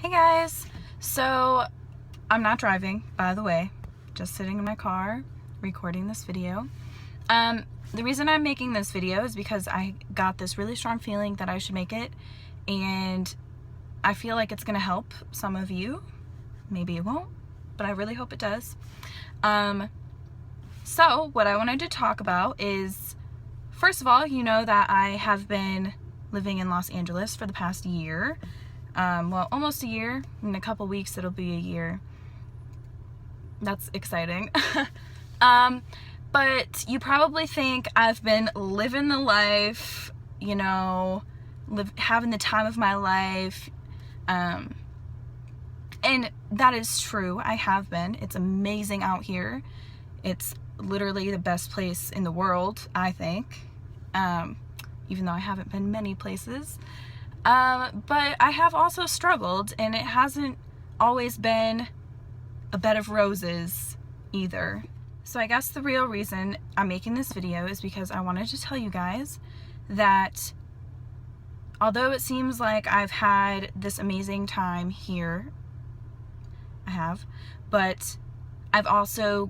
Hey guys, so I'm not driving, by the way, just sitting in my car recording this video. The reason I'm making this video is because I got this really strong feeling that I should make it, and I feel like it's gonna help some of you. Maybe it won't, but I really hope it does. So what I wanted to talk about is, first of all, you know that I have been living in Los Angeles for the past year. Well, almost a year. In a couple weeks it'll be a year. That's exciting. But you probably think I've been living the life, you know, having the time of my life. And that is true. I have been. It's amazing out here. It's literally the best place in the world, I think. Even though I haven't been many places. But I have also struggled, and it hasn't always been a bed of roses either. So I guess the real reason I'm making this video is because I wanted to tell you guys that although it seems like I've had this amazing time here, I have, but I've also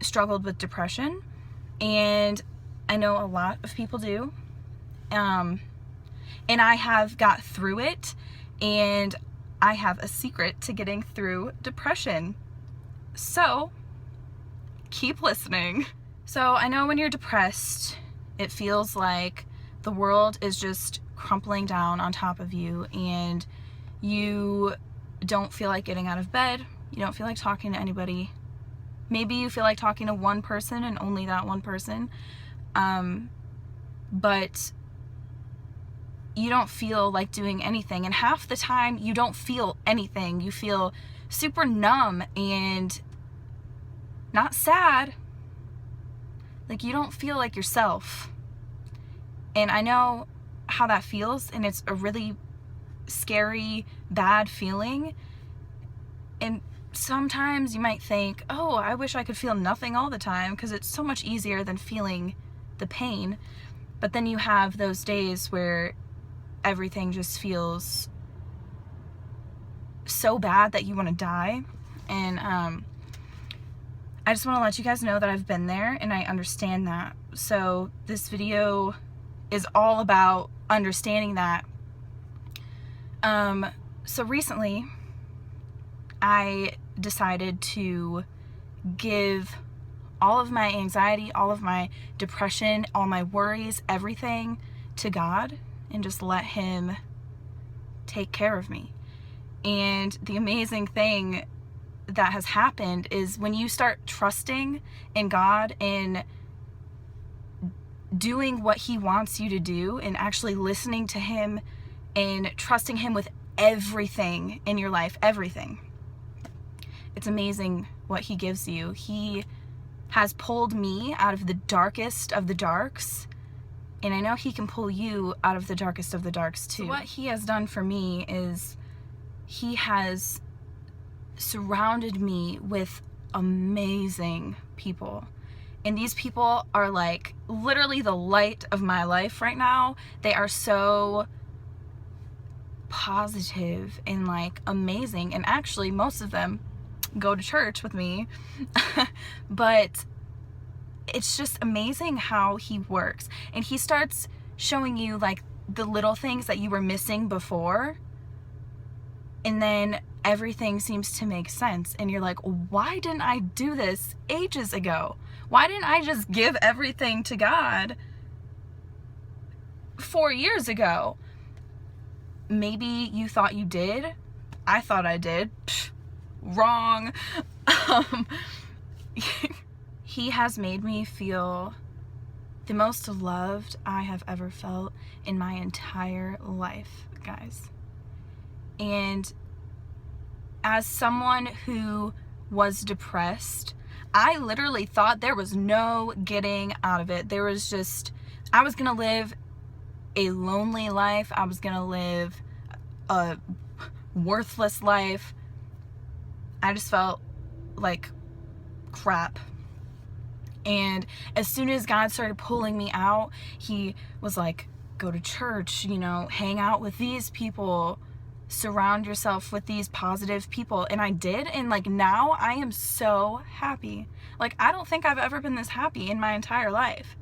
struggled with depression, and I know a lot of people do. And I have got through it, and I have a secret to getting through depression. So, keep listening. So, I know when you're depressed, it feels like the world is just crumpling down on top of you, and you don't feel like getting out of bed. You don't feel like talking to anybody. Maybe you feel like talking to one person and only that one person. But you don't feel like doing anything, and half the time you don't feel anything. You feel super numb and not sad. Like, you don't feel like yourself. And I know how that feels, and it's a really scary, bad feeling. And sometimes you might think, oh, I wish I could feel nothing all the time, because it's so much easier than feeling the pain. But then you have those days where everything just feels so bad that you want to die. And I just want to let you guys know that I've been there, and I understand that. So this video is all about understanding that. So recently I decided to give all of my anxiety, all of my depression, all my worries, everything to God, and just let Him take care of me. And the amazing thing that has happened is when you start trusting in God and doing what He wants you to do, and actually listening to Him and trusting Him with everything in your life, everything. It's amazing what He gives you. He has pulled me out of the darkest of the darks, and I know He can pull you out of the darkest of the darks too. So what He has done for me is He has surrounded me with amazing people. And these people are like literally the light of my life right now. They are so positive and like amazing. And actually most of them go to church with me. But it's just amazing how He works, and He starts showing you like the little things that you were missing before, and then everything seems to make sense, and you're like, why didn't I do this ages ago? Why didn't I just give everything to God 4 years ago? Maybe you thought you did. I thought I did. Psh, wrong. He has made me feel the most loved I have ever felt in my entire life, guys. And as someone who was depressed, I literally thought there was no getting out of it. There was just, I was gonna live a lonely life. I was gonna live a worthless life. I just felt like crap. And as soon as God started pulling me out, He was like, go to church, you know, hang out with these people, surround yourself with these positive people. And I did, and like now I am so happy. Like I don't think I've ever been this happy in my entire life.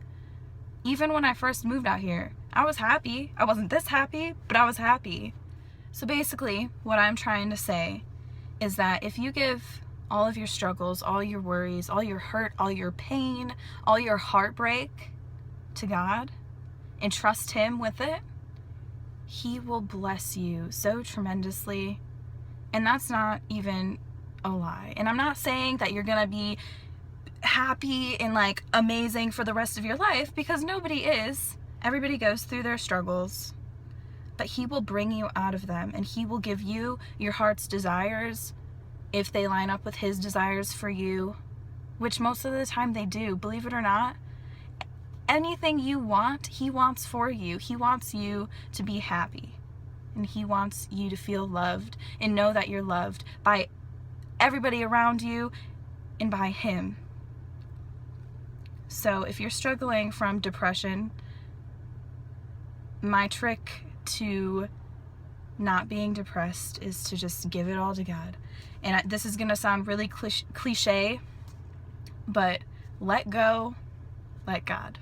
Even when I first moved out here, I was happy. I wasn't this happy, but I was happy. So basically, what I'm trying to say is that if you give all of your struggles, all your worries, all your hurt, all your pain, all your heartbreak to God and trust Him with it, He will bless you so tremendously. And that's not even a lie. And I'm not saying that you're gonna be happy and like amazing for the rest of your life, because nobody is. Everybody goes through their struggles. But He will bring you out of them, and He will give you your heart's desires if they line up with His desires for you, which most of the time they do, believe it or not. Anything you want, He wants for you. He wants you to be happy, and He wants you to feel loved and know that you're loved by everybody around you and by Him. So if you're struggling from depression, my trick to not being depressed is to just give it all to God. And this is going to sound really cliche, but let go, let God.